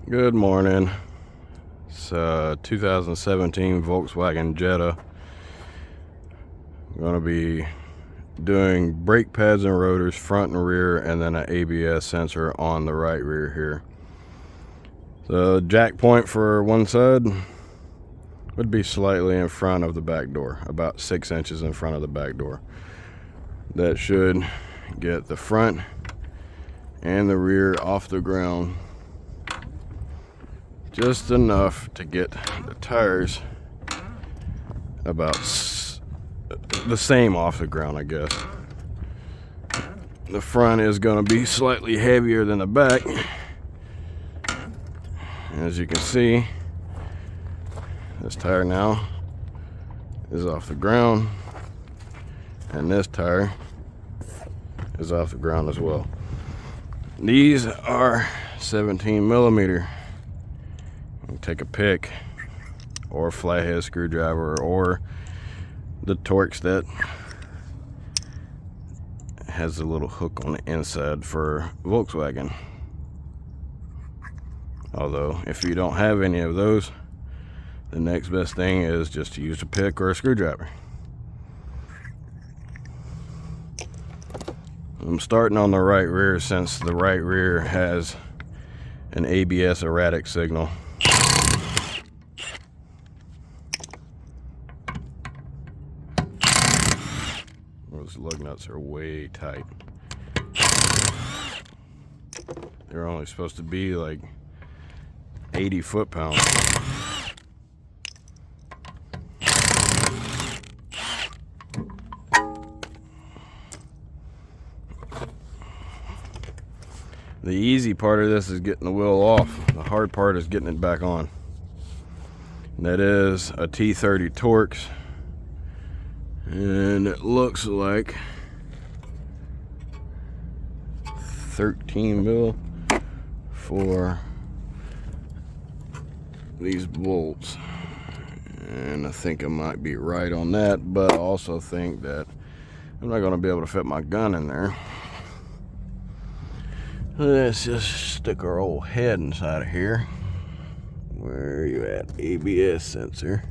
Good morning. It's a 2017 Volkswagen Jetta. I'm going to be doing brake pads and rotors front and rear, and then an ABS sensor on the right rear here. The jack point for one side would be slightly in front of the back door, about 6 inches in front of the back door. That should get the front and the rear off the ground just enough to get the tires about the same off the ground, I guess. The front is going to be slightly heavier than the back. As you can see, this tire now is off the ground, and this tire is off the ground as well. These are 17 millimeter. You take a pick or a flathead screwdriver or the Torx that has a little hook on the inside for Volkswagen. Although if you don't have any of those, the next best thing is just to use a pick or a screwdriver. I'm starting on the right rear since the right rear has an ABS erratic signal. Those lug nuts are way tight. They're only supposed to be like 80 foot-pounds. The easy part of this is getting the wheel off. The hard part is getting it back on. And that is a T30 Torx. And it looks like 13 mil for these bolts. And I think I might be right on that, but I also think that I'm not going to be able to fit my gun in there. Let's just stick our old head inside of here. Where are you at? ABS sensor.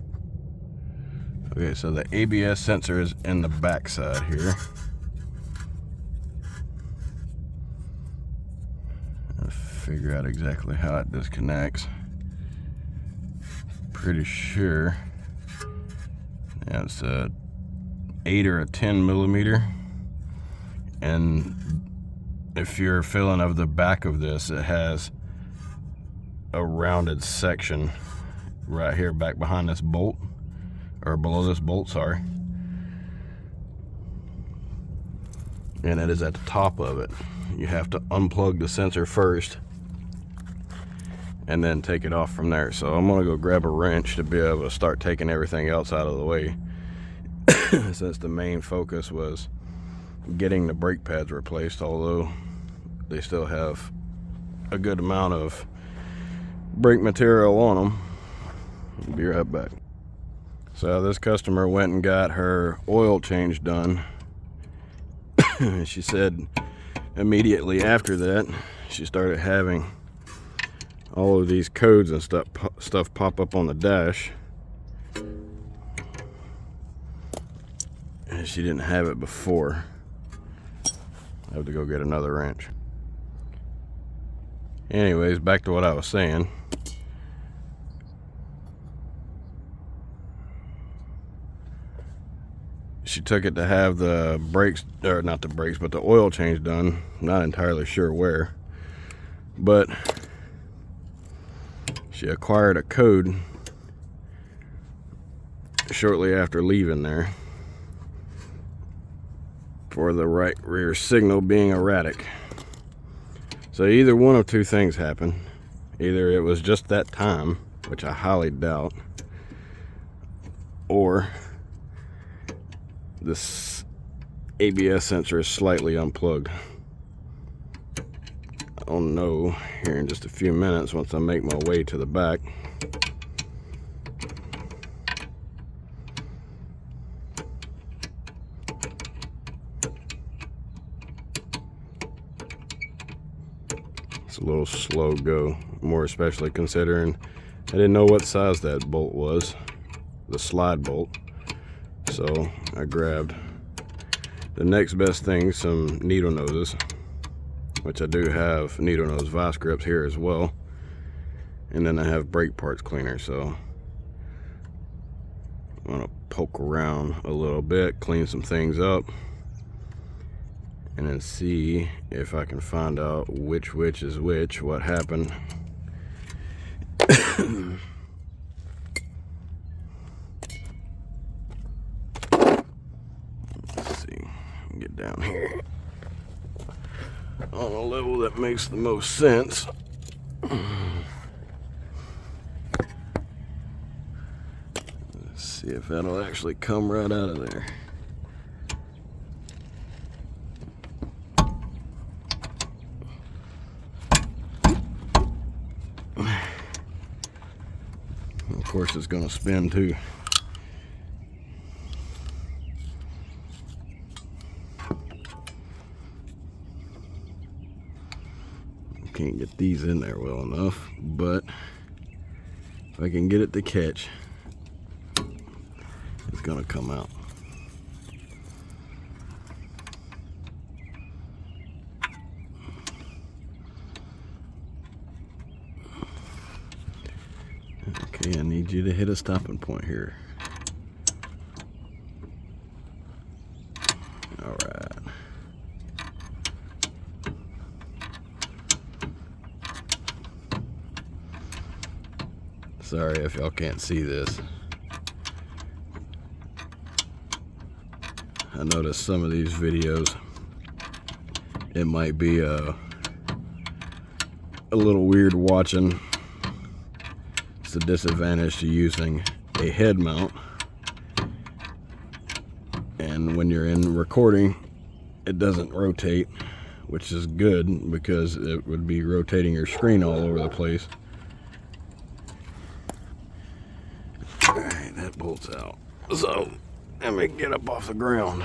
Okay, so the ABS sensor is in the back side here. I'll figure out exactly how it disconnects. Pretty sure that's a 8 or a 10 millimeter. And if you're feeling of the back of this, it has a rounded section right here back behind this bolt, or below this bolt, sorry. And it is at the top of it. You have to unplug the sensor first and then take it off from there. So I'm gonna go grab a wrench to be able to start taking everything else out of the way since the main focus was getting the brake pads replaced, although they still have a good amount of brake material on them. I'll be right back. So this customer went and got her oil change done. She said immediately after that she started having all of these codes and stuff pop up on the dash, and she didn't have it before. I have to go get another wrench. Anyways, back to what I was saying. She took it to have the brakes, or not the brakes, but the oil change done. Not entirely sure where, but she acquired a code shortly after leaving there for the right rear signal being erratic. So either one of two things happened. Either it was just that time, which I highly doubt, or this ABS sensor is slightly unplugged. I'll know here in just a few minutes once I make my way to the back. It's a little real slow go, more especially considering I didn't know what size that bolt was, the slide bolt. So I grabbed the next best thing, some needle noses, which I do have needle nose vice grips here as well. And then I have brake parts cleaner, so I'm gonna poke around a little bit, clean some things up, and then see if I can find out which is which, what happened. Let's see, get down here on a level that makes the most sense. Let's see if that'll actually come right out of there. Of course, it's going to spin too. Can't get these in there well enough, but if I can get it to catch, it's going to come out. Okay, I need you to hit a stopping point here. All right. Sorry if y'all can't see this. I noticed some of these videos, it might be a little weird watching. It's a disadvantage to using a head mount, and when you're in recording it doesn't rotate, which is good because it would be rotating your screen all over the place. Alright, that bolt's out, so let me get up off the ground.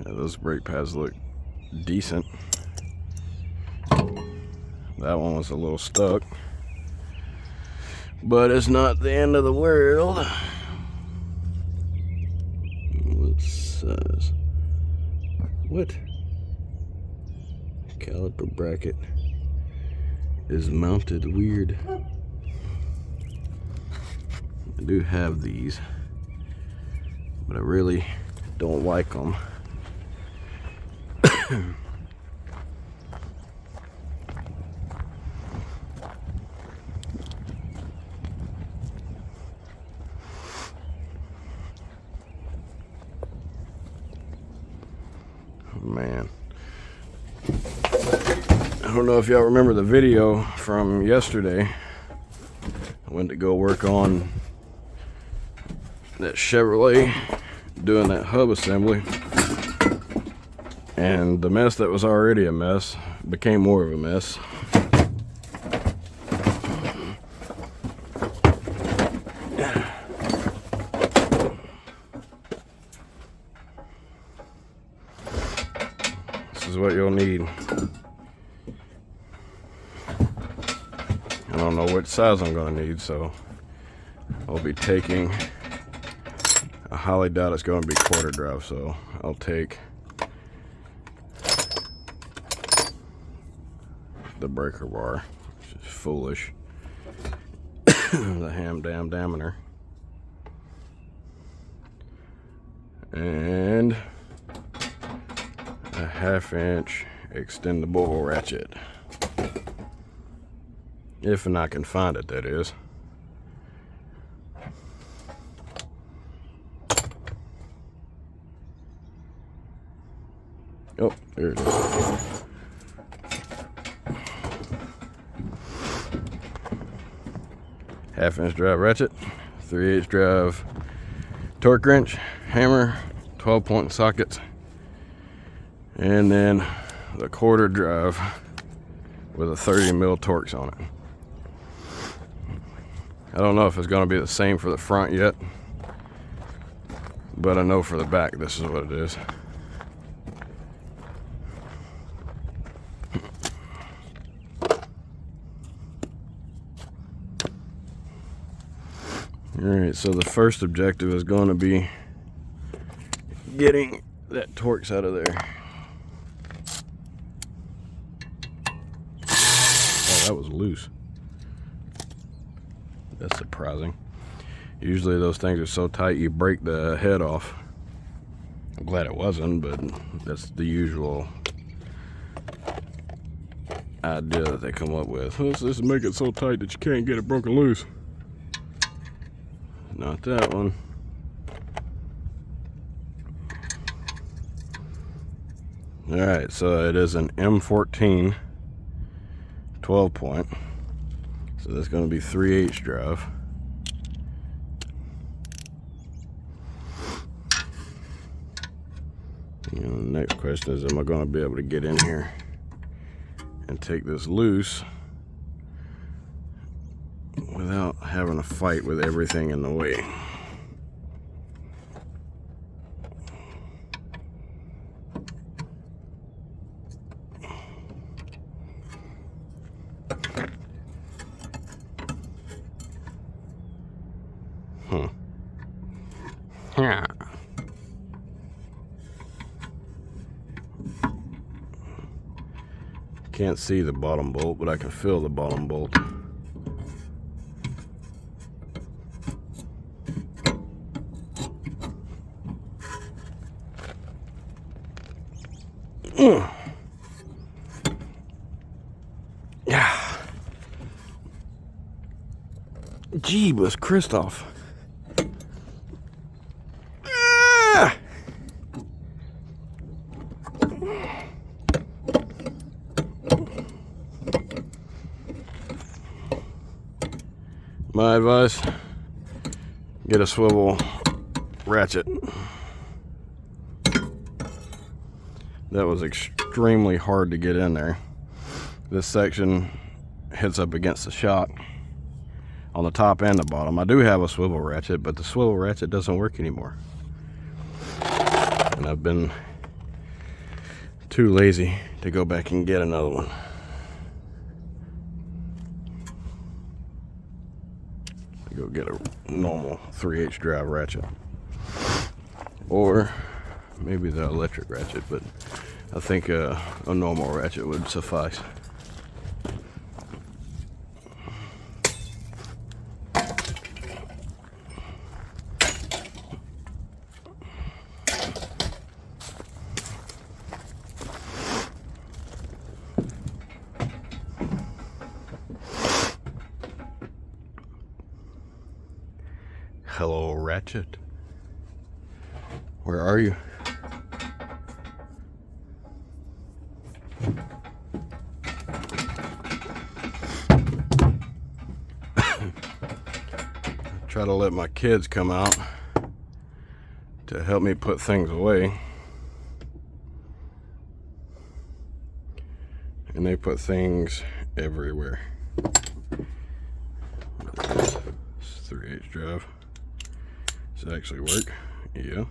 Those brake pads look decent. That one was a little stuck, but it's not the end of the world. What size? What? Caliper bracket is mounted weird. I do have these, but I really don't like them. Man, I don't know if y'all remember the video from yesterday. I went to go work on that Chevrolet, doing that hub assembly, and the mess that was already a mess became more of a mess. This is what you'll need. I don't know what size I'm going to need, so I'll be taking, I highly doubt it's going to be quarter drive, so I'll take the breaker bar, which is foolish. The ham damn diameter, and a 1/2-inch extendable ratchet, if I can find it, that is. Oh, there it is. Half-inch drive ratchet, 3/8 drive torque wrench, hammer, 12-point sockets, And then the quarter drive with a 30 mil Torx on it. I don't know if it's going to be the same for the front yet, but I know for the back this is what it is. Alright, so the first objective is going to be getting that Torx out of there. Oh, that was loose. That's surprising. Usually those things are so tight you break the head off. I'm glad it wasn't, but that's the usual idea that they come up with. Let's just make it so tight that you can't get it broken loose. Not that one. Alright, so it is an M14 12 point. So that's going to be 3/8 drive. And the next question is, am I going to be able to get in here and take this loose without having to fight with everything in the way? Yeah. Can't see the bottom bolt, but I can feel the bottom bolt. Yeah. Jeebus Christoph. My advice, get a swivel ratchet. That was extremely hard to get in there. This section hits up against the shock on the top and the bottom. I do have a swivel ratchet, but the swivel ratchet doesn't work anymore. And I've been too lazy to go back and get another one. Go get a normal 3/8 drive ratchet, or maybe the electric ratchet, but I think a normal ratchet would suffice. Hello, Ratchet. Where are you? Try to let my kids come out to help me put things away. And they put things everywhere. It's 3/8 drive. Does it actually work? Yeah.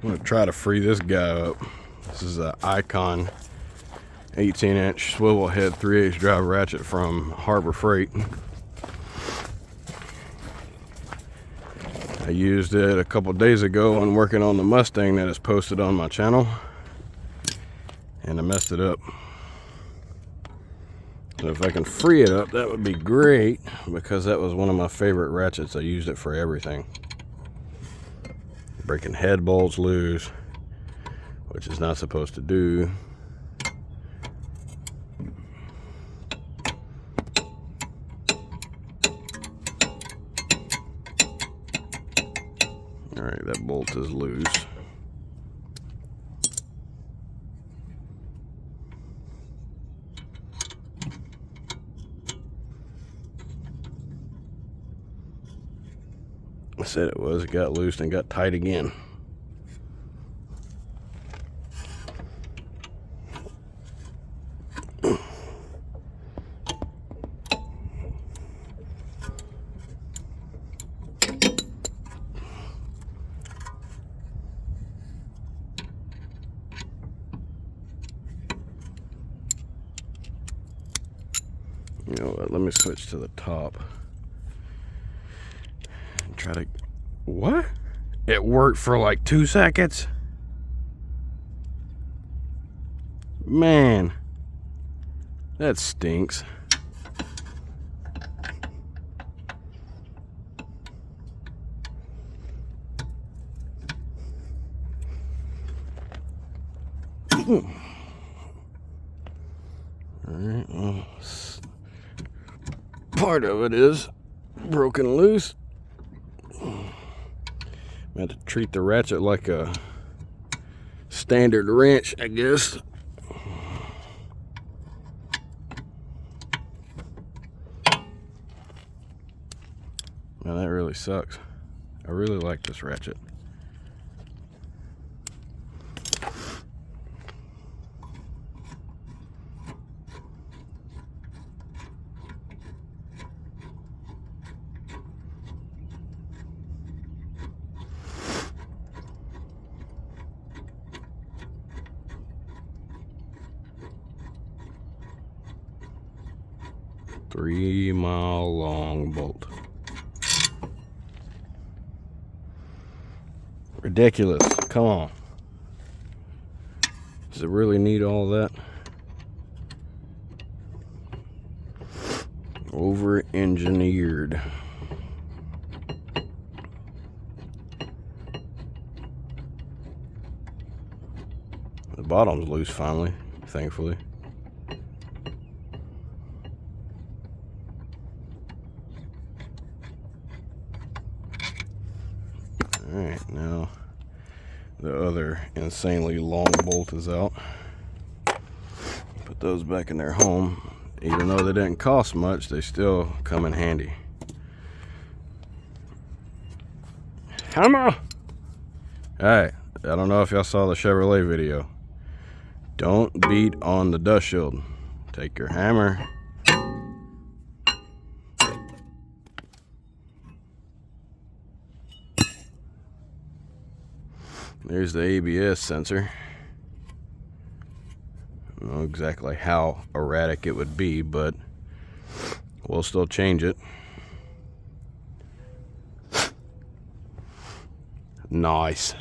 I'm going to try to free this guy up. This is an Icon 18-inch swivel head 3/8 drive ratchet from Harbor Freight. I used it a couple days ago when working on the Mustang that is posted on my channel, and I messed it up. So if I can free it up, that would be great, because that was one of my favorite ratchets. I used it for everything. Breaking head bolts loose, which is not supposed to do. like that bolt is loose. I said it was. It got loose and got tight again. You know what? Let me switch to the top. Try to. What? It worked for like 2 seconds? Man, that stinks. Alright, well, part of it is broken loose. I have to treat the ratchet like a standard wrench, I guess. Man, that really sucks. I really like this ratchet. Three-mile long bolt. Ridiculous. Come on. Does it really need all that? Over-engineered. The bottom's loose finally, thankfully. Alright, now the other insanely long bolt is out. Put those back in their home. Even though they didn't cost much, they still come in handy. Hammer! Alright, I don't know if y'all saw the Chevrolet video. Don't beat on the dust shield. Take your hammer. There's the ABS sensor. I don't know exactly how erratic it would be, but we'll still change it. Nice.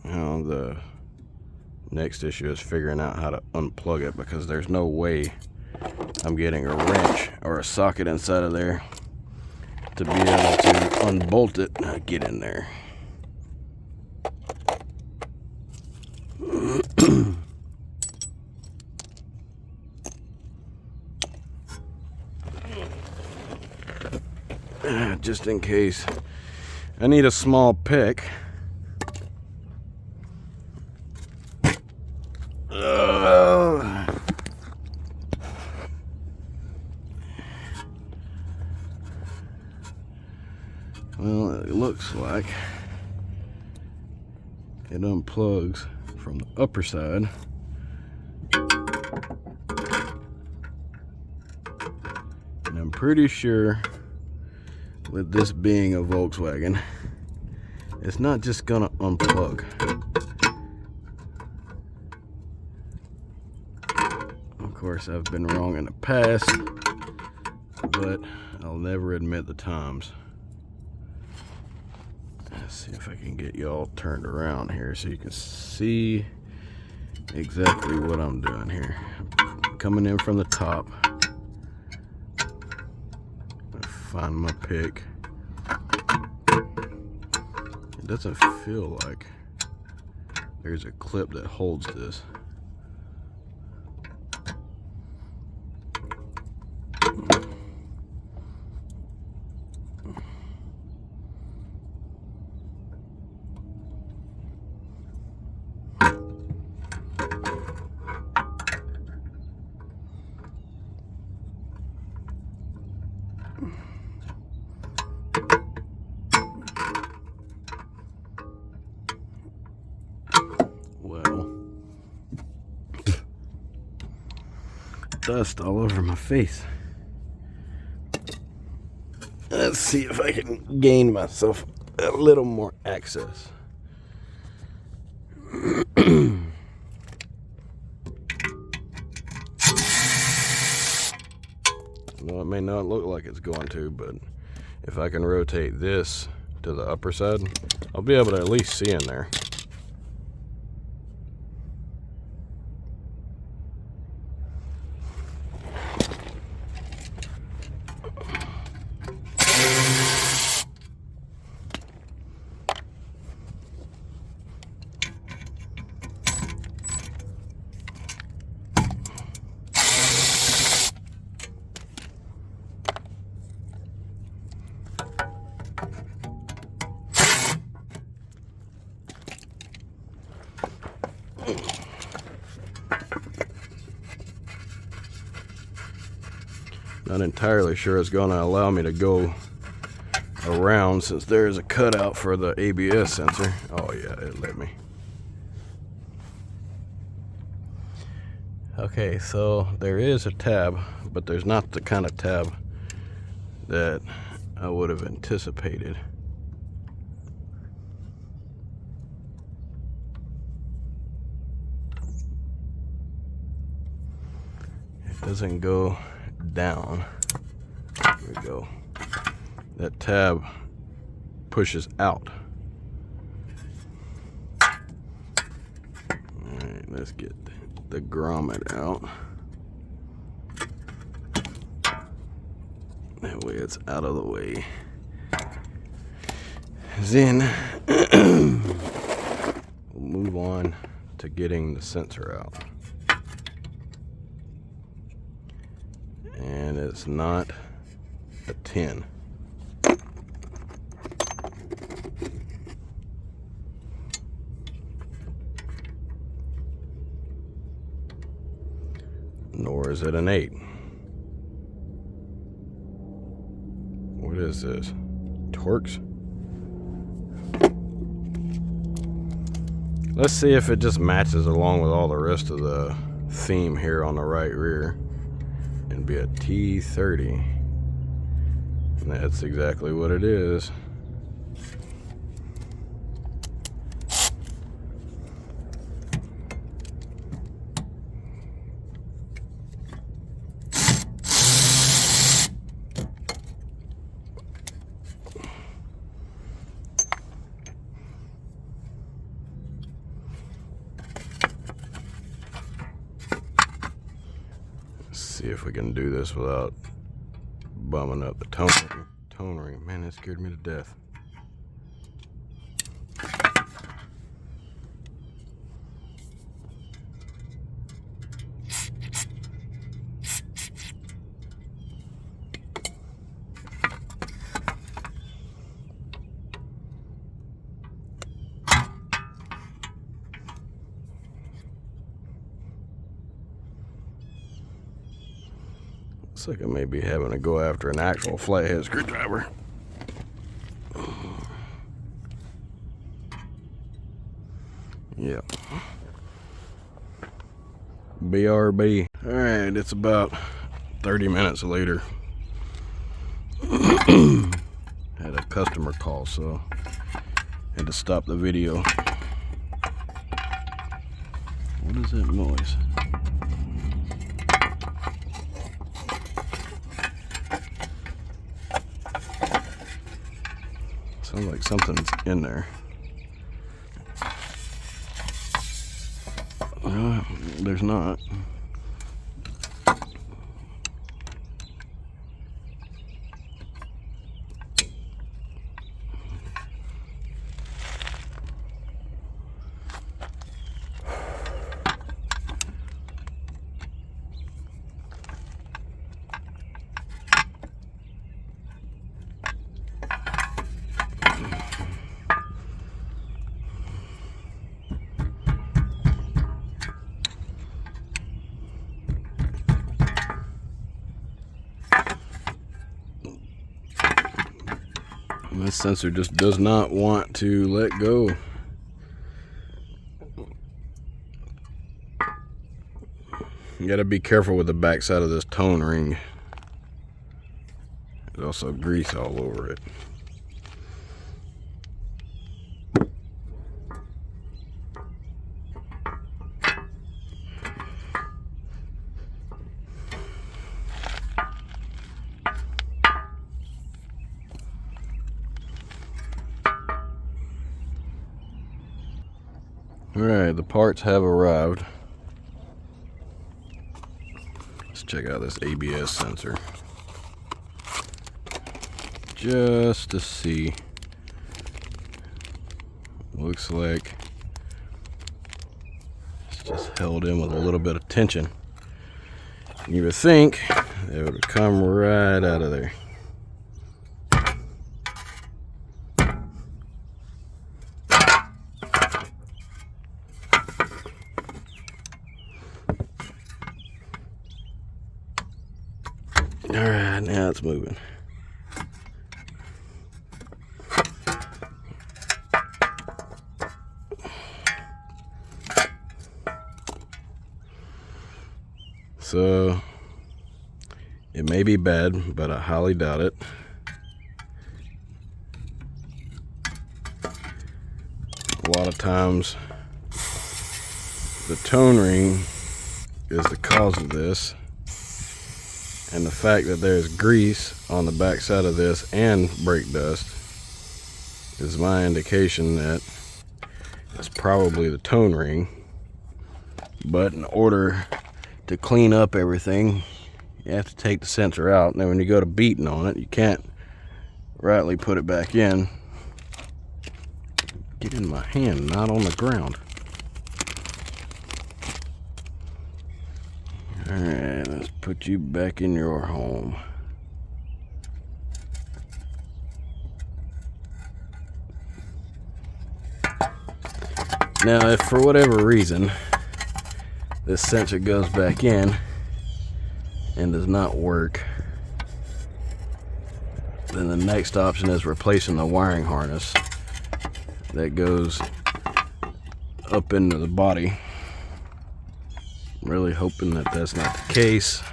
Now the next issue is figuring out how to unplug it, because there's no way I'm getting a wrench or a socket inside of there to be able to unbolt it. Get in there. Just in case I need a small pick. Well, it looks like it unplugs from the upper side. And I'm pretty sure, with this being a Volkswagen, it's not just gonna unplug. Of course, I've been wrong in the past, but I'll never admit the times. Let's see if I can get y'all turned around here so you can see exactly what I'm doing here. I'm coming in from the top. Find my pick. It doesn't feel like there's a clip that holds this. dust all over my face. Let's see if I can gain myself a little more access. Well, it may not look like it's going to, but if I can rotate this to the upper side, I'll be able to at least see in there. Not entirely sure it's going to allow me to go around since there's a cutout for the ABS sensor. Oh yeah, it let me. Okay, so there is a tab, but there's not the kind of tab that I would have anticipated. It doesn't go down. Here we go. That tab pushes out. Alright, let's get the grommet out. That way it's out of the way. Then we'll move on to getting the sensor out. And it's not a 10. Nor is it an 8. What is this? Torx? Let's see if it just matches along with all the rest of the theme here on the right rear. And be a T30. And that's exactly what it is. See if we can do this without bumming up the tone ring. Man, that scared me to death. Looks like I may be having to go after an actual flathead screwdriver. Yeah. BRB. Alright, it's about 30 minutes later. Had a customer call, so had to stop the video. What is that noise? Sounds like something's in there. There's not. This sensor just does not want to let go. You gotta be careful with the back side of this tone ring. There's also grease all over it. Alright, the parts have arrived. Let's check out this ABS sensor, just to see. Looks like it's just held in with a little bit of tension. You would think it would come right out of there. Alright, now it's moving. So, it may be bad, but I highly doubt it. A lot of times, the tone ring is the cause of this. And the fact that there's grease on the back side of this and brake dust is my indication that it's probably the tone ring. But in order to clean up everything, you have to take the sensor out. Now when you go to beating on it, you can't rightly put it back in. Get in my hand, not on the ground. Alright, let's put you back in your home. Now, if for whatever reason this sensor goes back in and does not work, then the next option is replacing the wiring harness that goes up into the body. Really hoping that that's not the case.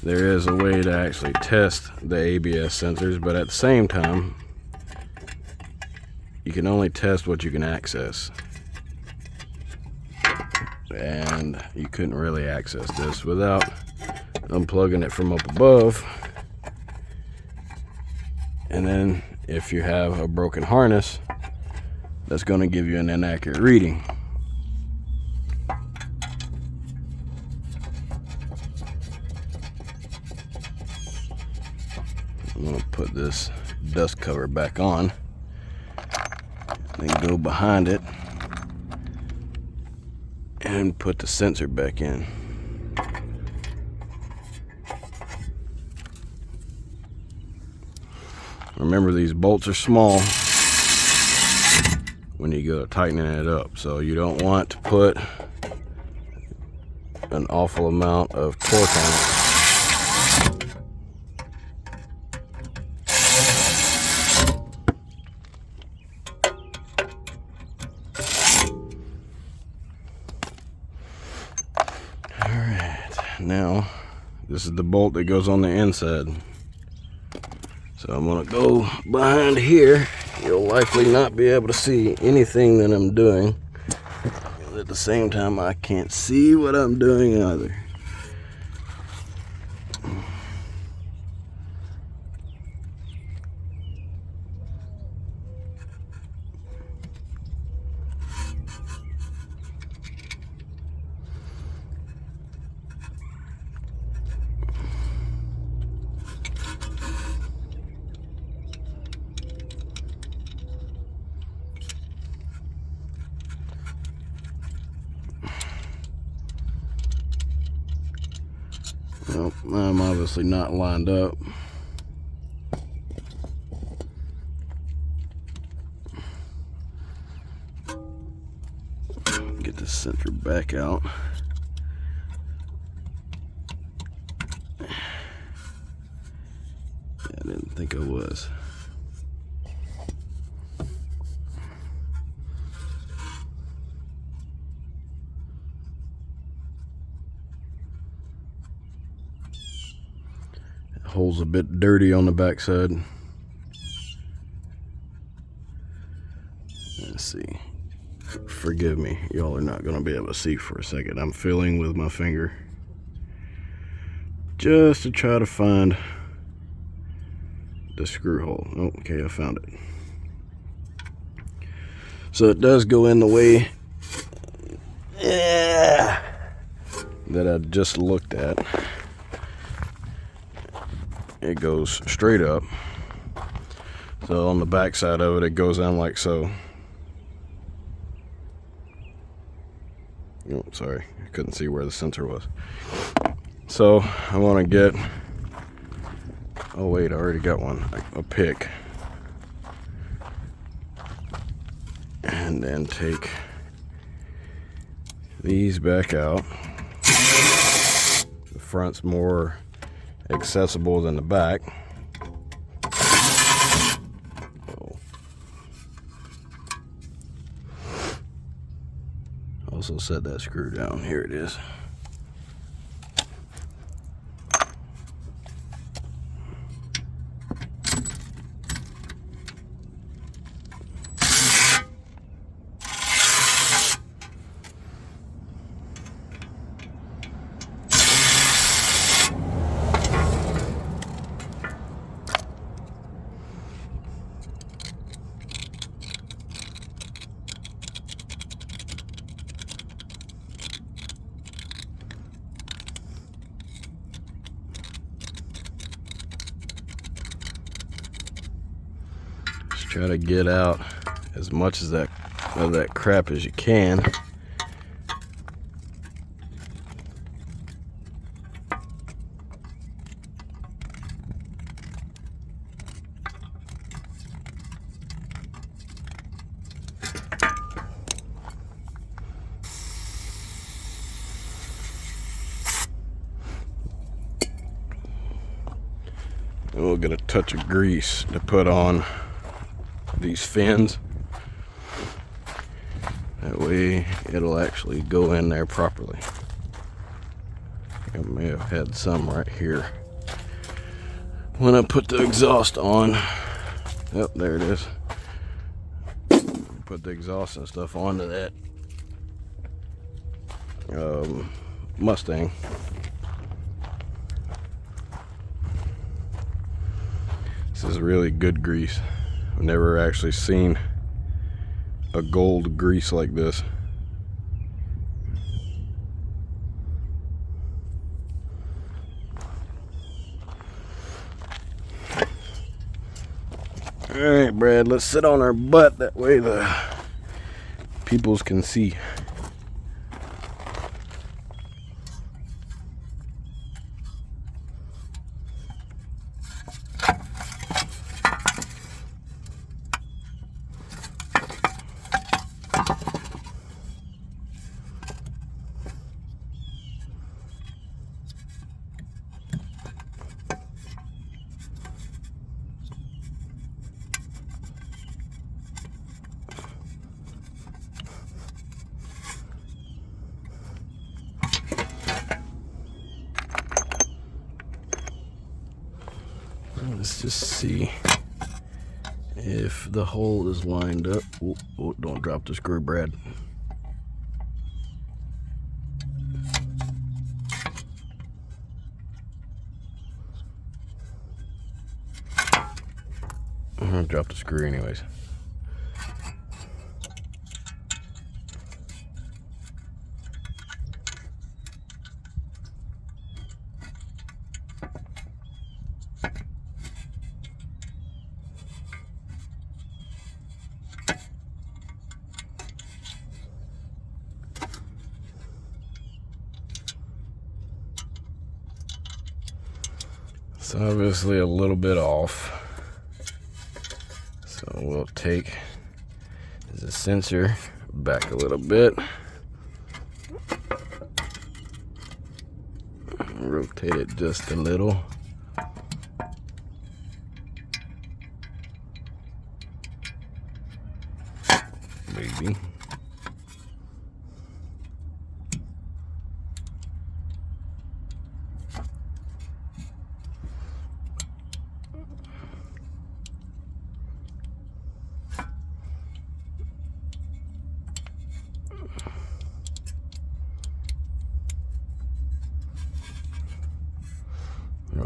There is a way to actually test the ABS sensors, but at the same time, you can only test what you can access. And you couldn't really access this without unplugging it from up above. And then if you have a broken harness, that's going to give you an inaccurate reading. I'm going to put this dust cover back on, then go behind it and put the sensor back in. Remember, these bolts are small when you go tightening it up, so you don't want to put an awful amount of torque on it. Now, this is the bolt that goes on the inside. So I'm gonna go behind here. You'll likely not be able to see anything that I'm doing. And at the same time, I can't see what I'm doing either. Well, I'm obviously not lined up. Get the sensor back out. I didn't think I was. hole's a bit dirty on the backside. Let's see. Forgive me, y'all are not going to be able to see for a second. I'm feeling with my finger just to try to find the screw hole. Oh, okay, I found it. So it does go in the way that I just looked at. It goes straight up. So on the back side of it, it goes in like so. Oh, sorry, I couldn't see where the sensor was. So I want to get, oh wait, I already got one, a pick. And then take these back out. The front's more accessible than the back. Also set that screw down. Here it is. Try to get out as much of that crap as you can. And we'll get a touch of grease to put on these fins. That way it'll actually go in there properly. I may have had some right here when I put the exhaust on. Yep, there it is. Put the exhaust and stuff onto that Mustang. This is really good grease. I've never actually seen a gold grease like this. Alright, Brad, let's sit on our butt. That way the peoples can see. Let's just see if the hole is lined up. Oh, don't drop the screw, Brad. I'm gonna drop the screw anyways. It's obviously a little bit off, so we'll take the sensor back a little bit, rotate it just a little. Maybe.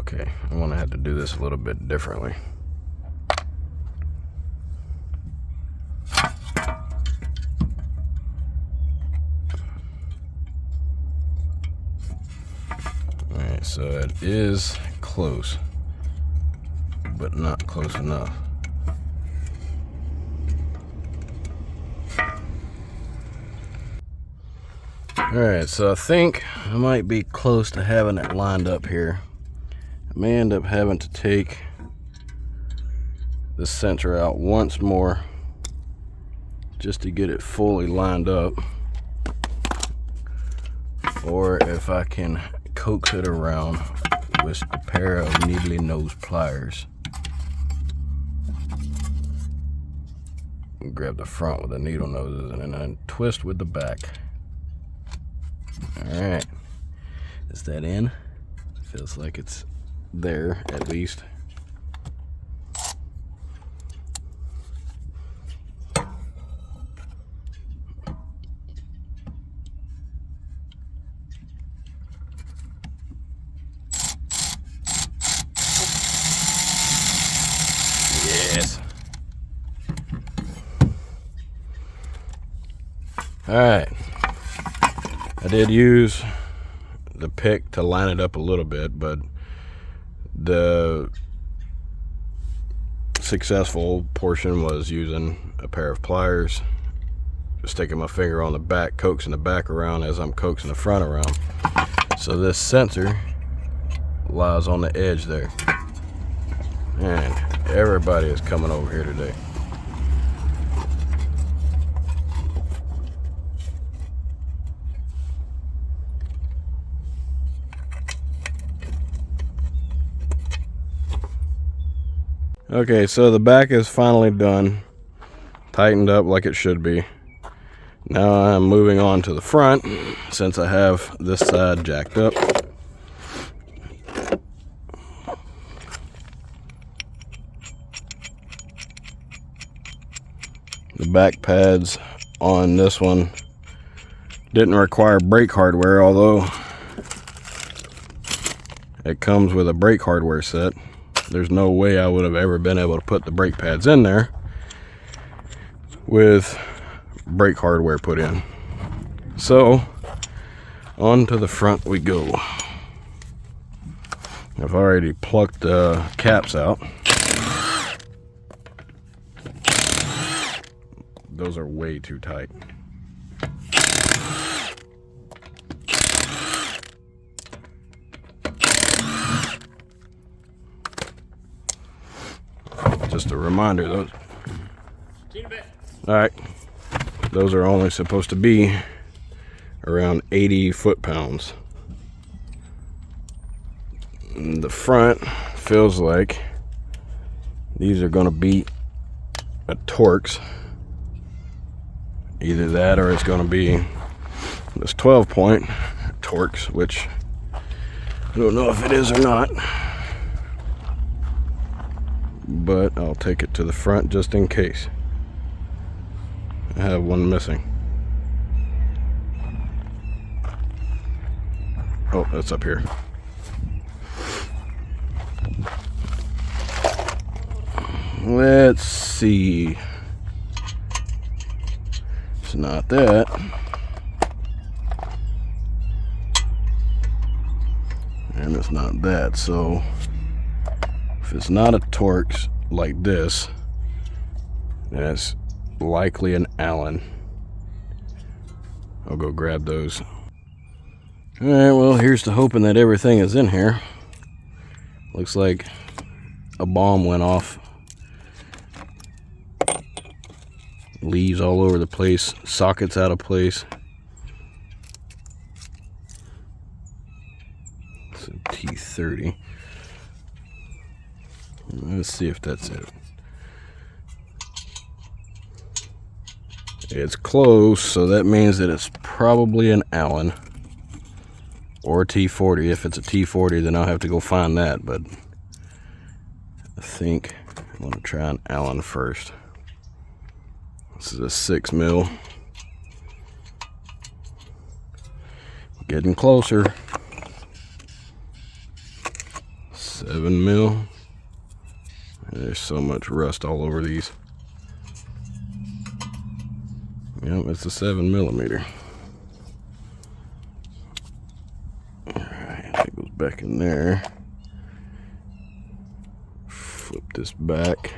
Okay, I'm gonna have to do this a little bit differently. Alright, so it is close, but not close enough. Alright, so I think I might be close to having it lined up here. I may end up having to take the sensor out once more just to get it fully lined up, or if I can coax it around with a pair of needly nose pliers. Grab the front with the needle noses and then twist with the back. Alright, is that in? Feels like it's there at least. Yes. Alright. I did use the pick to line it up a little bit, but the successful portion was using a pair of pliers, sticking my finger on the back, coaxing the back around as I'm coaxing the front around. So this sensor lies on the edge there. And everybody is coming over here today. Okay, so the back is finally done, tightened up like it should be. Now I'm moving on to the front, since I have this side jacked up. The back pads on this one didn't require brake hardware, although it comes with a brake hardware set. There's no way I would have ever been able to put the brake pads in there with brake hardware put in. So on to the front we go. I've already plucked the caps out. Those are way too tight. Just a reminder, those. Alright, those are only supposed to be around 80 foot-pounds. The front feels like these are going to be a Torx. Either that or it's going to be this 12-point Torx, which I don't know if it is or not. But I'll take it to the front just in case. I have one missing. Oh, that's up here. Let's see. It's not that. And it's not that. So if it's not a Torx like this, then it's likely an Allen. I'll go grab those. Alright, well, here's to hoping that everything is in here. Looks like a bomb went off. Leaves all over the place, sockets out of place. It's a T30. Let's see if that's it. It's close, so that means that it's probably an Allen or a T40. If it's a T40, then I'll have to go find that, but I think I'm going to try an Allen first. This is a 6 mil. Getting closer. 7. 7 mil. There's so much rust all over these. Yep, it's a 7 millimeter. Alright, it goes back in there. Flip this back.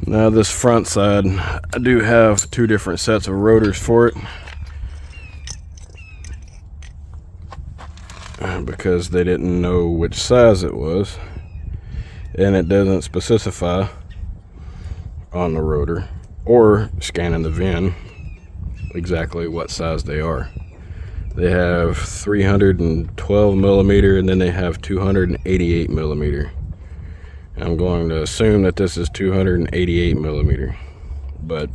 Now this front side, I do have 2 different sets of rotors for it, because they didn't know which size it was, and it doesn't specify on the rotor or scanning the VIN exactly what size they are. They have 312 millimeter, and then they have 288 millimeter. I'm going to assume that this is 288 millimeter, but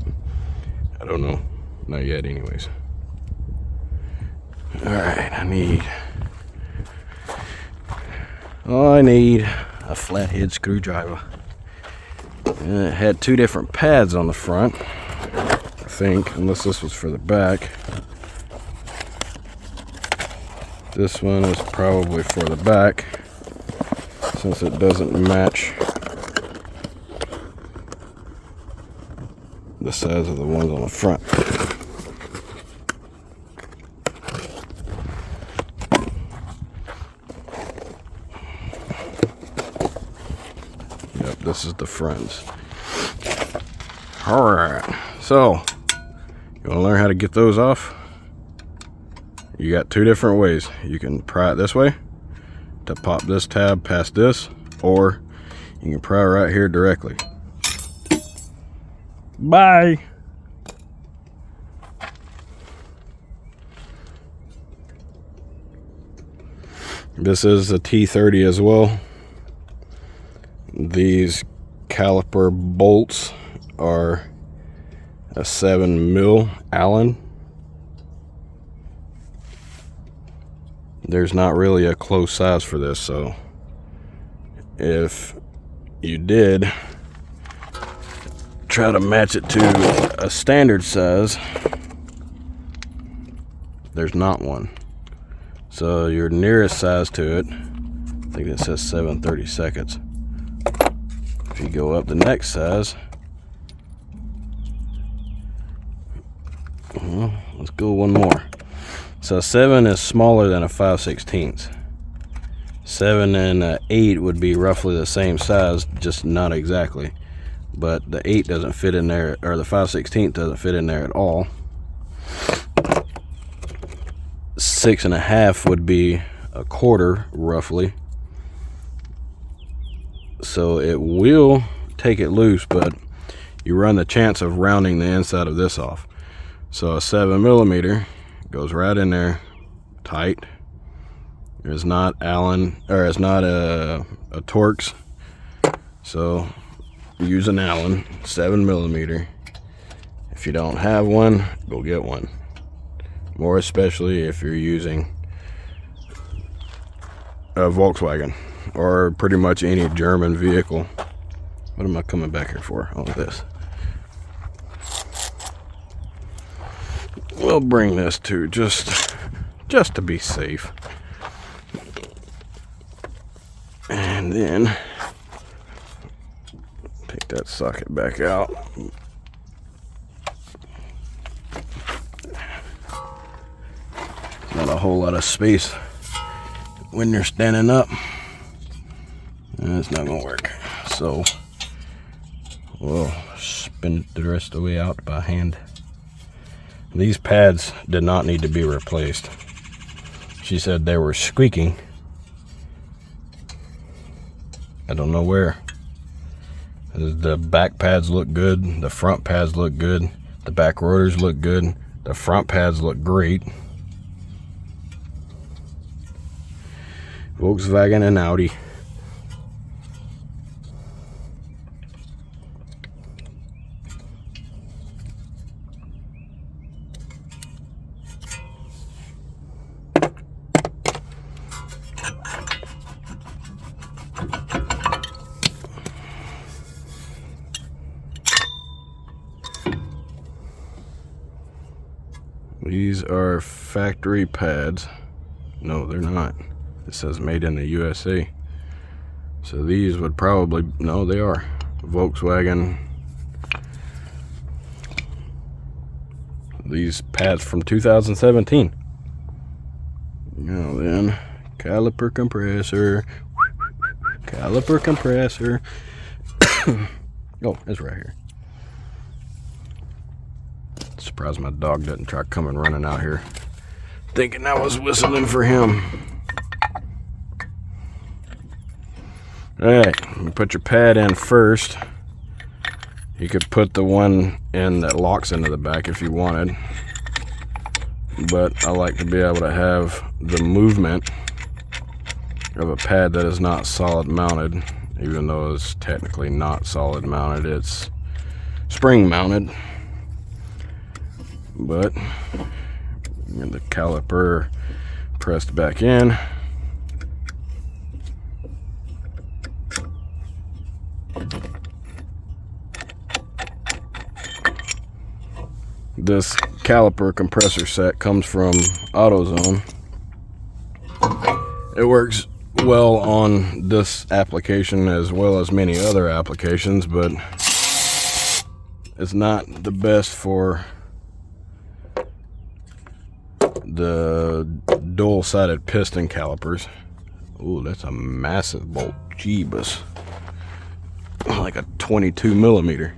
I don't know, not yet anyways. Alright, I need a flathead screwdriver. And it had 2 different pads on the front, I think, unless this was for the back. This one is probably for the back, since it doesn't match the size of the ones on the front. Yep, this is the fronts. Alright, so you want to learn how to get those off? You got 2 different ways. You can pry it this way to pop this tab past this, or you can pry right here directly. Bye. This is a T30 as well. These caliper bolts are a 7 mil Allen. There's not really a close size for this, so if you did try to match it to a standard size, there's not one. So your nearest size to it, I think it says 7/32. If you go up the next size, let's go one more. So 7 is smaller than a 5/16. 7 and 8 would be roughly the same size, just not exactly. But the 8 doesn't fit in there, or the 5/16 doesn't fit in there at all. 6 1/2 would be a quarter, roughly. So it will take it loose, but you run the chance of rounding the inside of this off. So a 7 millimeter goes right in there tight. It's not Allen, or it's not a Torx, so use an Allen 7 millimeter. If you don't have one, go get one. More especially if you're using a Volkswagen or pretty much any German vehicle. What am I coming back here for? Oh, this. We'll bring this to just to be safe. And then take that socket back out. Not a whole lot of space when you're standing up, and it's not gonna work. So we'll spin it the rest of the way out by hand. These pads did not need to be replaced. She said they were squeaking. I don't know where. The back pads look good. The front pads look good. The back rotors look good. The front pads look great. Volkswagen and Audi. These are factory pads. No, they're not. It says made in the USA. So these would probably, no, they are Volkswagen. These pads from 2017. Now then, caliper compressor. Caliper compressor. Oh, it's right here. Surprised my dog doesn't try coming running out here, thinking I was whistling for him. Alright, you put your pad in first. You could put the one in that locks into the back if you wanted, but I like to be able to have the movement of a pad that is not solid mounted, even though it's technically not solid mounted, it's spring mounted. But get the caliper pressed back in. This caliper compressor set comes from AutoZone. It works well on this application as well as many other applications, but it's not the best for the dual-sided piston calipers. Ooh, that's a massive bolt. Jeebus. Like a 22 millimeter.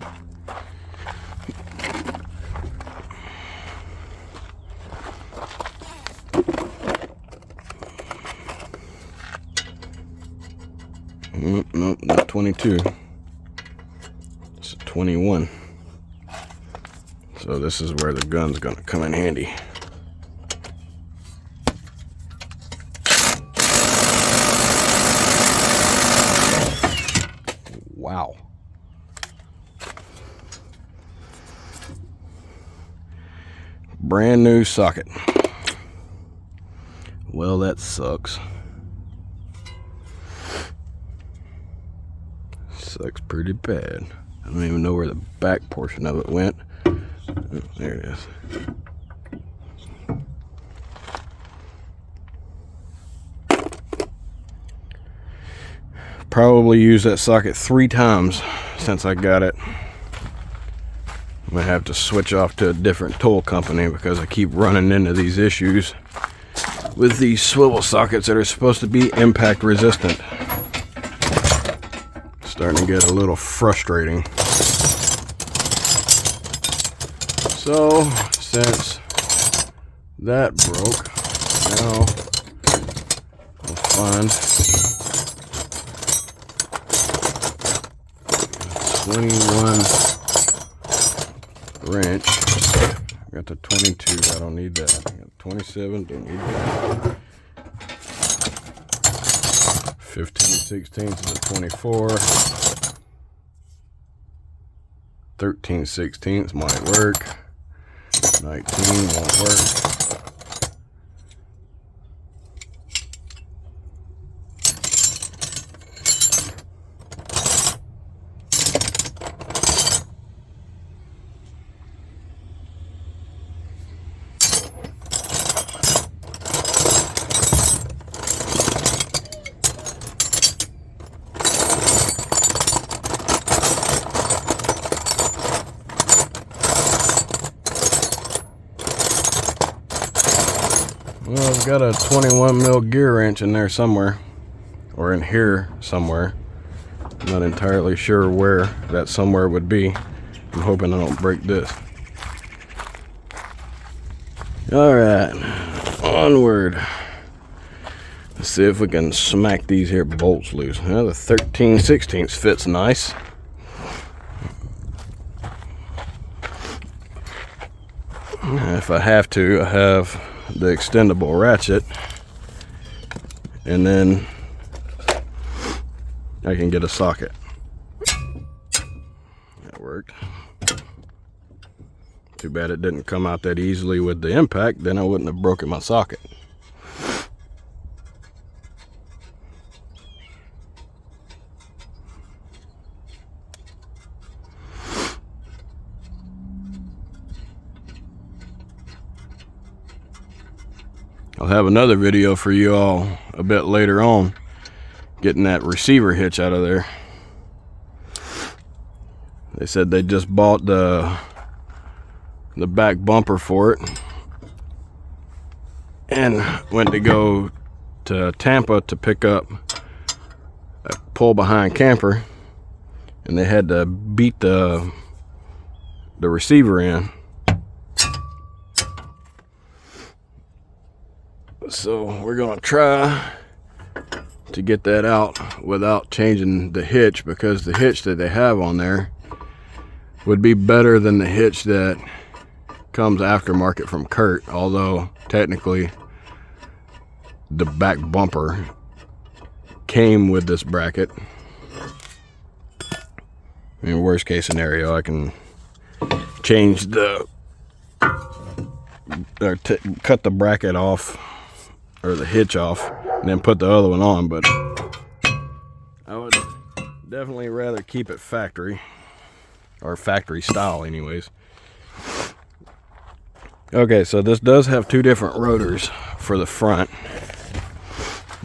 Nope, not 22. It's a 21. So this is where the gun's gonna come in handy. Wow. Brand new socket. Well, that sucks. Sucks pretty bad. I don't even know where the back portion of it went. Oh, there it is. Probably used that socket 3 times since I got it. I'm gonna have to switch off to a different tool company because I keep running into these issues with these swivel sockets that are supposed to be impact resistant. Starting to get a little frustrating. So, since that broke, now we'll find 21 wrench. Got the 22, I don't need that. I got 27, don't need that. 15/16 to the 24. 13/16 might work. 19 won't work. Well, I've got a 21 mil gear wrench in there somewhere, or in here somewhere. I'm not entirely sure where that somewhere would be. I'm hoping I don't break this. Alright, onward. Let's see if we can smack these here bolts loose. Well, the 13/16 fits nice. If I have to, I have the extendable ratchet, and then I can get a socket. That worked. Too bad it didn't come out that easily with the impact, then I wouldn't have broken my socket. I'll have another video for you all a bit later on, getting that receiver hitch out of there. They said they just bought the back bumper for it and went to go to Tampa to pick up a pull behind camper, and they had to beat the receiver in. So we're gonna try to get that out without changing the hitch, because the hitch that they have on there would be better than the hitch that comes aftermarket from Kurt, although technically the back bumper came with this bracket. In worst case scenario, I can change cut the bracket off, or the hitch off, and then put the other one on, but I would definitely rather keep it factory, or factory style anyways. Okay, so this does have two different rotors for the front.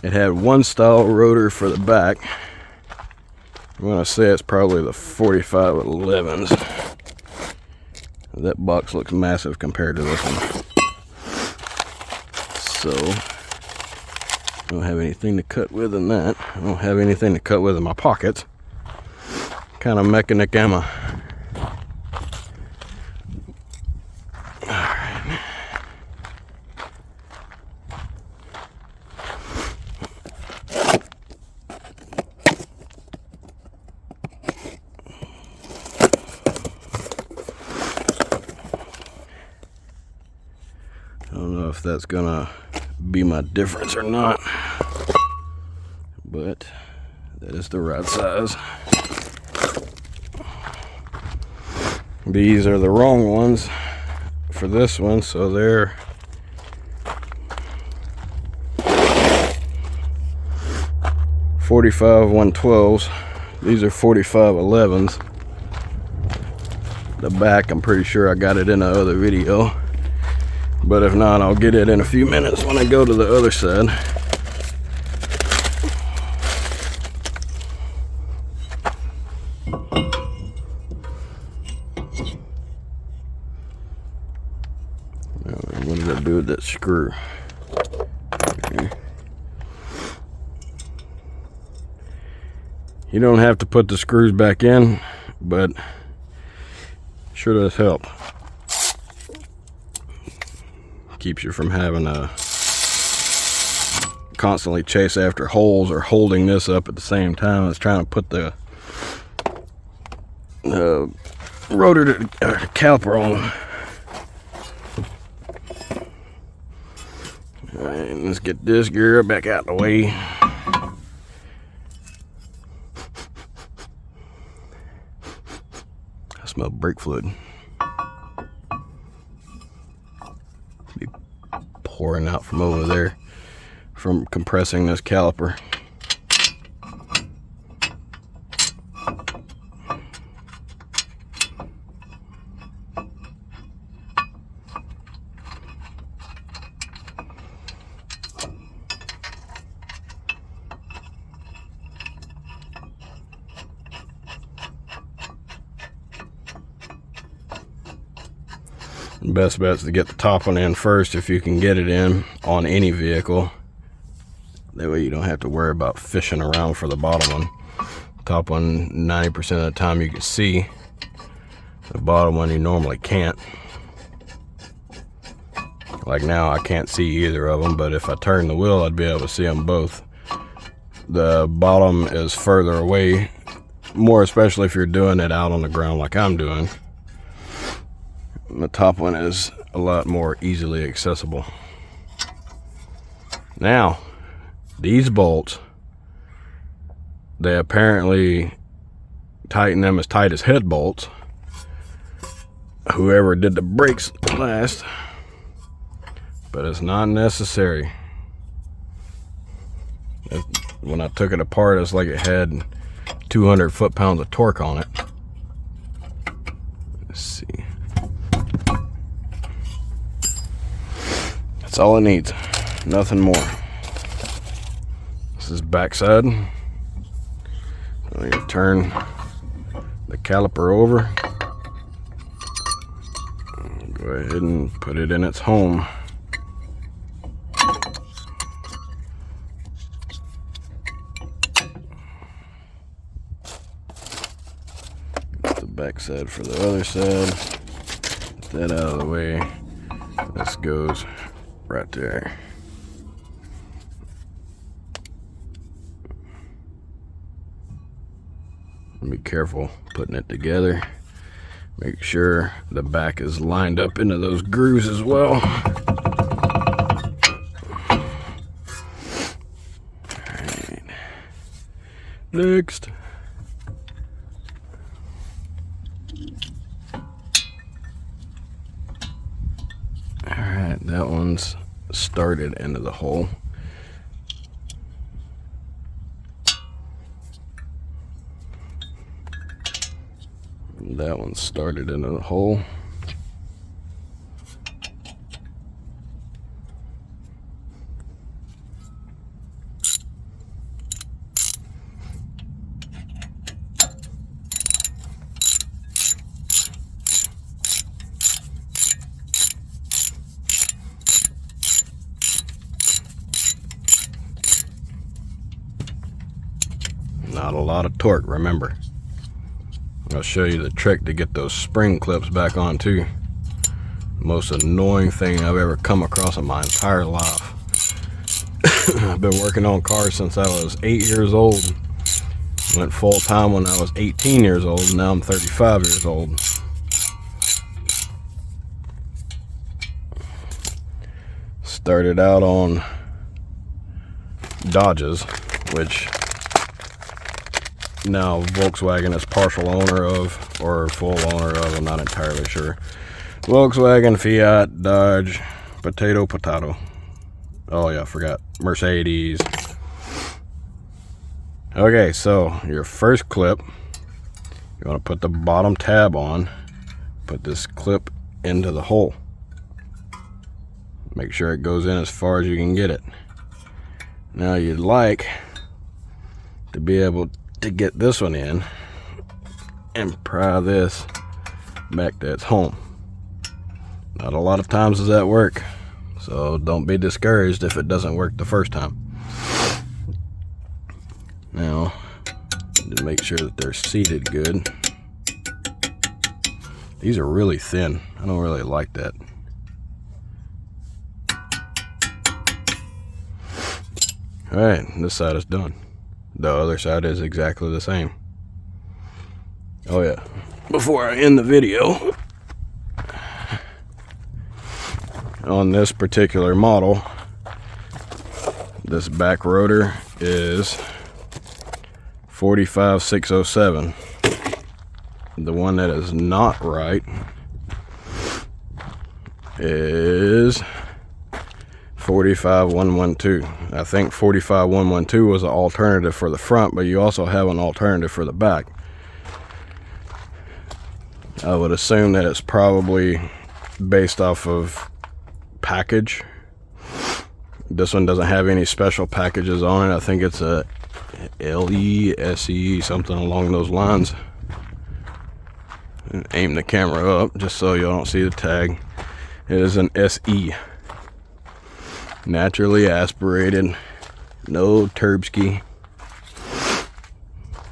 It had one style rotor for the back. I'm gonna say it's probably the 4511s. That box looks massive compared to this one. So I don't have anything to cut with in that. I don't have anything to cut with in my pockets. What kind of mechanic am I? I don't know if that's gonna be my difference or not, but that is the right size. These are the wrong ones for this one, so they're .45-112s. These are .45-11s. The back, I'm pretty sure I got it in the other video, but if not, I'll get it in a few minutes when I go to the other side. What did I do with that screw? Okay. You don't have to put the screws back in, but sure does help. Keeps you from having to constantly chase after holes or holding this up at the same time as trying to put the rotor to caliper on. Alright, let's get this gear back out of the way. I smell brake fluid. Be pouring out from over there from compressing this caliper. Best bet is to get the top one in first if you can get it in on any vehicle. That way you don't have to worry about fishing around for the bottom one. Top one, 90% of the time you can see. The bottom one you normally can't. Like now I can't see either of them, but if I turn the wheel I'd be able to see them both. The bottom is further away, more especially if you're doing it out on the ground like I'm doing. The top one is a lot more easily accessible. Now, these bolts, they apparently tighten them as tight as head bolts. Whoever did the brakes last, but it's not necessary. When I took it apart, it's like it had 200 foot-pounds of torque on it. Let's see. That's all it needs. nothing more. This is backside. So you turn the caliper over. Go ahead and put it in its home. Get the backside for the other side. Get that out of the way. This goes right there. Be careful putting it together. Make sure the back is lined up into those grooves as well. Alright. Next. Alright, that one's started into the hole. That one started into the hole. Not a lot of torque, remember. I'll show you the trick to get those spring clips back on too. Most annoying thing I've ever come across in my entire life. I've been working on cars since I was 8 years old. Went full time when I was 18 years old, and now I'm 35 years old. Started out on Dodges, which now Volkswagen is partial owner of, or full owner of, I'm not entirely sure. Volkswagen, Fiat, Dodge, potato. Oh yeah, I forgot. Mercedes. Okay, so your first clip, you want to put the bottom tab on, put this clip into the hole. Make sure it goes in as far as you can get it. Now you'd like to be able to get this one in and pry this back to its home. Not a lot of times does that work, so don't be discouraged if it doesn't work the first time. Now, to make sure that they're seated good. These are really thin. I don't really like that. Alright, this side is done. The other side is exactly the same. Oh yeah, before I end the video, on this particular model, this back rotor is 45607. The one that is not right is 45112. I think 45112 was an alternative for the front, but you also have an alternative for the back. I would assume that it's probably based off of package. This one doesn't have any special packages on it. I think it's a LE, SE, something along those lines. And aim the camera up just so you don't see the tag. It is an SE. Naturally aspirated, no turbski,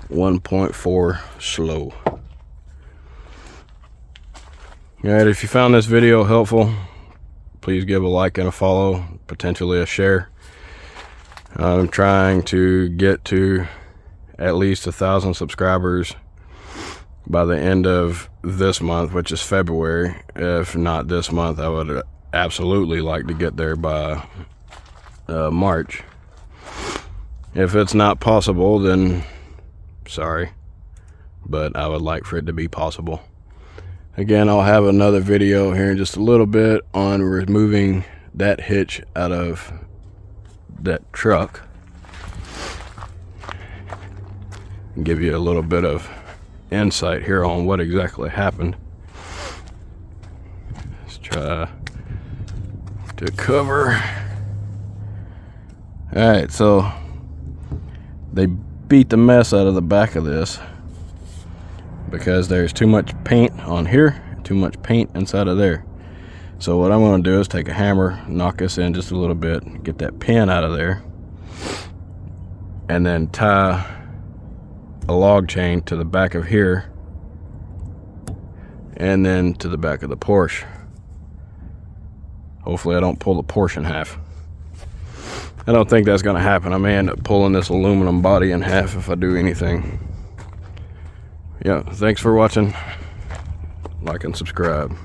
1.4 slow. Alright, if you found this video helpful, please give a like and a follow, potentially a share. I'm trying to get to at least 1,000 subscribers by the end of this month, which is February. If not this month, I would absolutely like to get there by March. If it's not possible, then sorry, but I would like for it to be possible. Again, I'll have another video here in just a little bit on removing that hitch out of that truck and give you a little bit of insight here on what exactly happened. Let's try to cover Alright, so they beat the mess out of the back of this because there's too much paint on here, too much paint inside of there. So what I'm going to do is take a hammer, knock this in just a little bit, get that pin out of there, and then tie a log chain to the back of here and then to the back of the Porsche. Hopefully I don't pull the Porsche in half. I don't think that's going to happen. I may end up pulling this aluminum body in half if I do anything. Yeah, thanks for watching. Like and subscribe.